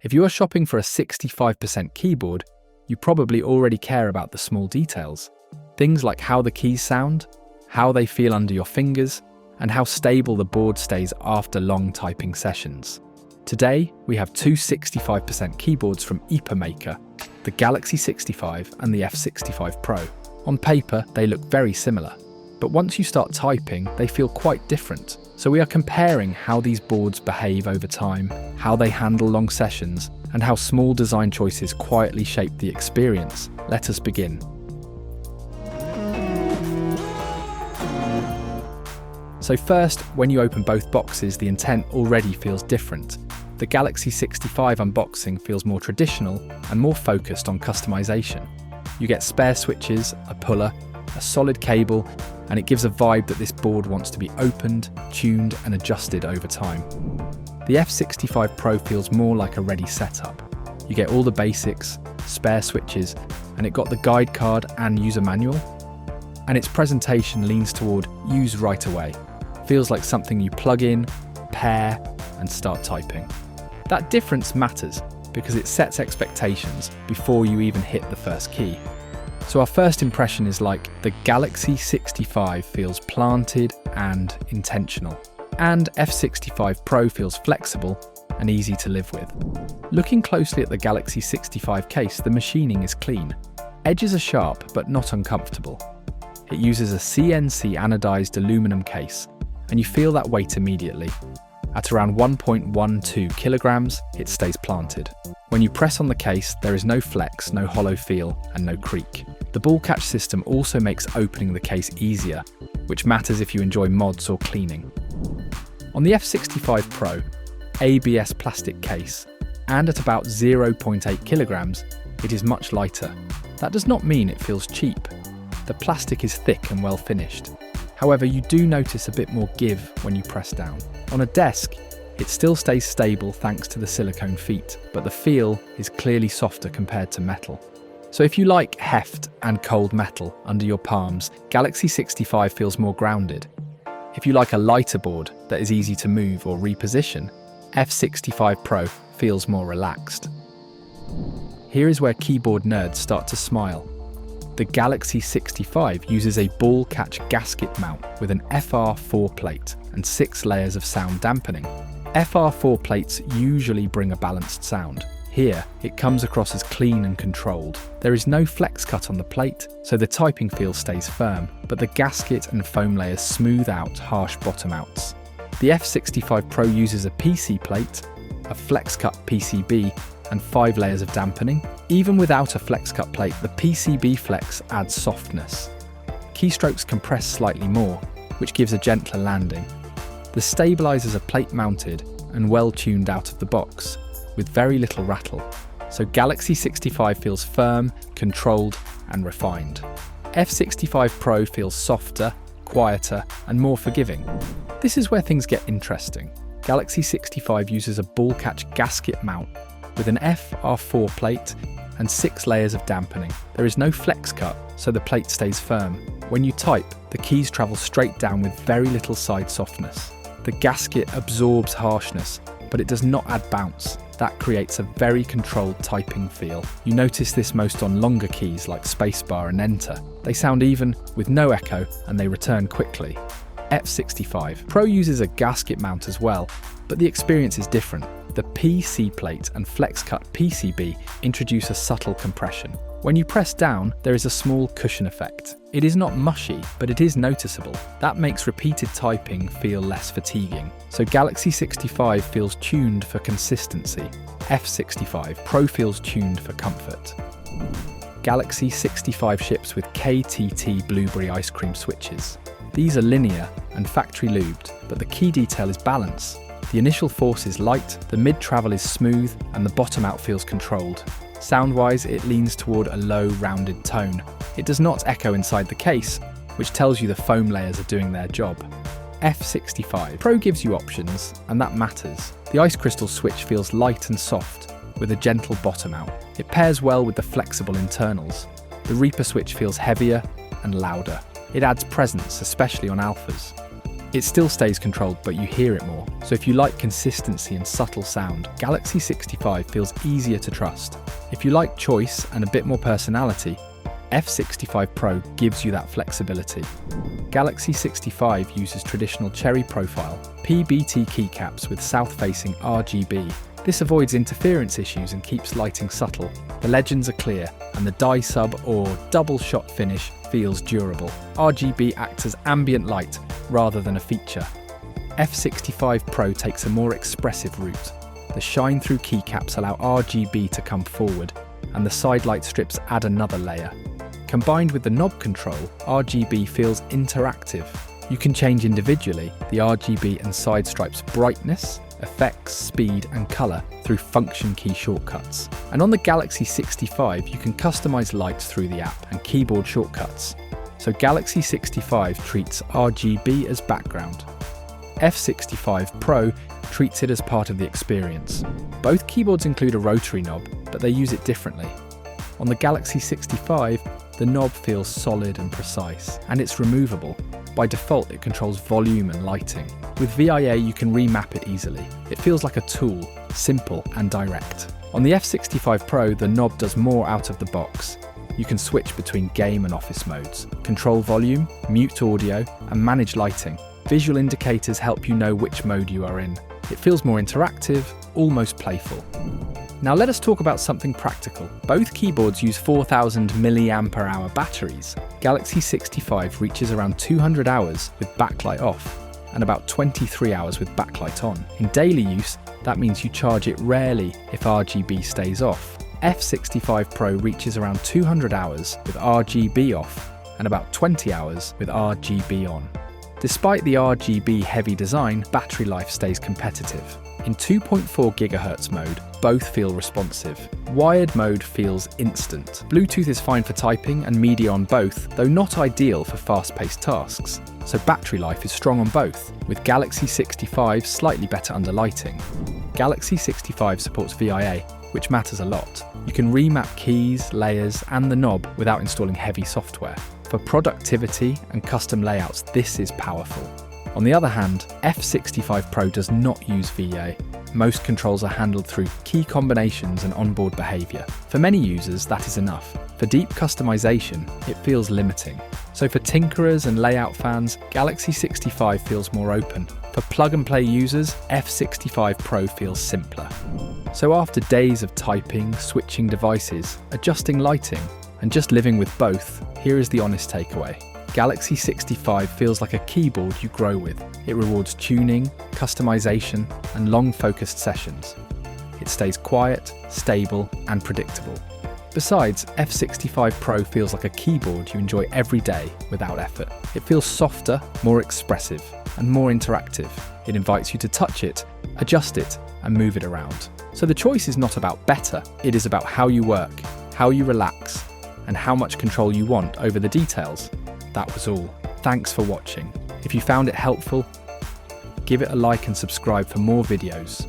If you are shopping for a 65% keyboard, you probably already care about the small details. Things like how the keys sound, how they feel under your fingers, and how stable the board stays after long typing sessions. Today, we have two 65% keyboards from EPOMAKER, the Galaxy65 and the F65 Pro. On paper, they look very similar, but once you start typing, they feel quite different. So we are comparing how these boards behave over time, how they handle long sessions, and how small design choices quietly shape the experience. Let us begin. So first, when you open both boxes, the intent already feels different. The Galaxy65 unboxing feels more traditional and more focused on customization. You get spare switches, a puller, a solid cable, and it gives a vibe that this board wants to be opened, tuned, and adjusted over time. The F65 Pro feels more like a ready setup. You get all the basics, spare switches, and it got the guide card and user manual. And its presentation leans toward use right away. Feels like something you plug in, pair, and start typing. That difference matters because it sets expectations before you even hit the first key. So our first impression is like the Galaxy65 feels planted and intentional, and F65 Pro feels flexible and easy to live with. Looking closely at the Galaxy65 case, the machining is clean. Edges are sharp but not uncomfortable. It uses a CNC anodized aluminum case, and you feel that weight immediately. At around 1.12 kilograms, it stays planted. When you press on the case, there is no flex, no hollow feel, and no creak. The ball catch system also makes opening the case easier, which matters if you enjoy mods or cleaning. On the F65 Pro, ABS plastic case, and at about 0.8 kilograms, it is much lighter. That does not mean it feels cheap. The plastic is thick and well finished. However, you do notice a bit more give when you press down. On a desk, it still stays stable thanks to the silicone feet, but the feel is clearly softer compared to metal. So if you like heft and cold metal under your palms, Galaxy65 feels more grounded. If you like a lighter board that is easy to move or reposition, F65 Pro feels more relaxed. Here is where keyboard nerds start to smile. The Galaxy65 uses a ball catch gasket mount with an FR4 plate and 6 layers of sound dampening. FR4 plates usually bring a balanced sound. Here, it comes across as clean and controlled. There is no flex cut on the plate, so the typing feel stays firm, but the gasket and foam layers smooth out harsh bottom outs. The F65 Pro uses a PC plate, a flex cut PCB, and 5 layers of dampening. Even without a flex cut plate, the PCB flex adds softness. Keystrokes compress slightly more, which gives a gentler landing. The stabilizers are plate mounted and well tuned out of the box, with very little rattle, so Galaxy65 feels firm, controlled, and refined. F65 Pro feels softer, quieter, and more forgiving. This is where things get interesting. Galaxy65 uses a ball catch gasket mount with an FR4 plate and 6 layers of dampening. There is no flex cut, so the plate stays firm. When you type, the keys travel straight down with very little side softness. The gasket absorbs harshness, but it does not add bounce. That creates a very controlled typing feel. You notice this most on longer keys like spacebar and enter. They sound even with no echo and they return quickly. F65 Pro uses a gasket mount as well, but the experience is different. The PC plate and flex cut PCB introduce a subtle compression. When you press down, there is a small cushion effect. It is not mushy, but it is noticeable. That makes repeated typing feel less fatiguing. So Galaxy65 feels tuned for consistency. F65 Pro feels tuned for comfort. Galaxy65 ships with KTT blueberry ice cream switches. These are linear and factory lubed, but the key detail is balance. The initial force is light, the mid-travel is smooth, and the bottom out feels controlled. Sound-wise, it leans toward a low, rounded tone. It does not echo inside the case, which tells you the foam layers are doing their job. F65 Pro gives you options, and that matters. The ice crystal switch feels light and soft, with a gentle bottom out. It pairs well with the flexible internals. The Reaper switch feels heavier and louder. It adds presence, especially on alphas. It still stays controlled, but you hear it more. So if you like consistency and subtle sound, Galaxy65 feels easier to trust. If you like choice and a bit more personality, F65 Pro gives you that flexibility. Galaxy65 uses traditional cherry profile, PBT keycaps with south-facing RGB. This avoids interference issues and keeps lighting subtle. The legends are clear, and the dye sub or double shot finish feels durable. RGB acts as ambient light rather than a feature. F65 Pro takes a more expressive route. The shine-through keycaps allow RGB to come forward, and the side light strips add another layer. Combined with the knob control, RGB feels interactive. You can change individually the RGB and side stripes brightness, effects, speed and colour through function key shortcuts. And on the Galaxy65 you can customise lights through the app and keyboard shortcuts. So Galaxy65 treats RGB as background. F65 Pro treats it as part of the experience. Both keyboards include a rotary knob, but they use it differently. On the Galaxy65, the knob feels solid and precise, and it's removable. By default, it controls volume and lighting. With VIA, you can remap it easily. It feels like a tool, simple and direct. On the F65 Pro, the knob does more out of the box. You can switch between game and office modes, control volume, mute audio, and manage lighting. Visual indicators help you know which mode you are in. It feels more interactive, almost playful. Now let us talk about something practical. Both keyboards use 4000 mAh batteries. Galaxy65 reaches around 200 hours with backlight off, and about 23 hours with backlight on. In daily use, that means you charge it rarely if RGB stays off. F65 Pro reaches around 200 hours with RGB off, and about 20 hours with RGB on. Despite the RGB heavy design, battery life stays competitive. In 2.4 GHz mode, both feel responsive. Wired mode feels instant. Bluetooth is fine for typing and media on both, though not ideal for fast-paced tasks. So battery life is strong on both, with Galaxy65 slightly better under lighting. Galaxy65 supports VIA, which matters a lot. You can remap keys, layers, and the knob without installing heavy software. For productivity and custom layouts, this is powerful. On the other hand, F65 Pro does not use VIA. Most controls are handled through key combinations and onboard behaviour. For many users, that is enough. For deep customization, it feels limiting. So for tinkerers and layout fans, Galaxy65 feels more open. For plug-and-play users, F65 Pro feels simpler. So after days of typing, switching devices, adjusting lighting, and just living with both, here is the honest takeaway. Galaxy65 feels like a keyboard you grow with. It rewards tuning, customization, and long focused sessions. It stays quiet, stable, and predictable. Besides, F65 Pro feels like a keyboard you enjoy every day without effort. It feels softer, more expressive, and more interactive. It invites you to touch it, adjust it, and move it around. So the choice is not about better, it is about how you work, how you relax, and how much control you want over the details. That was all. Thanks for watching. If you found it helpful, give it a like and subscribe for more videos.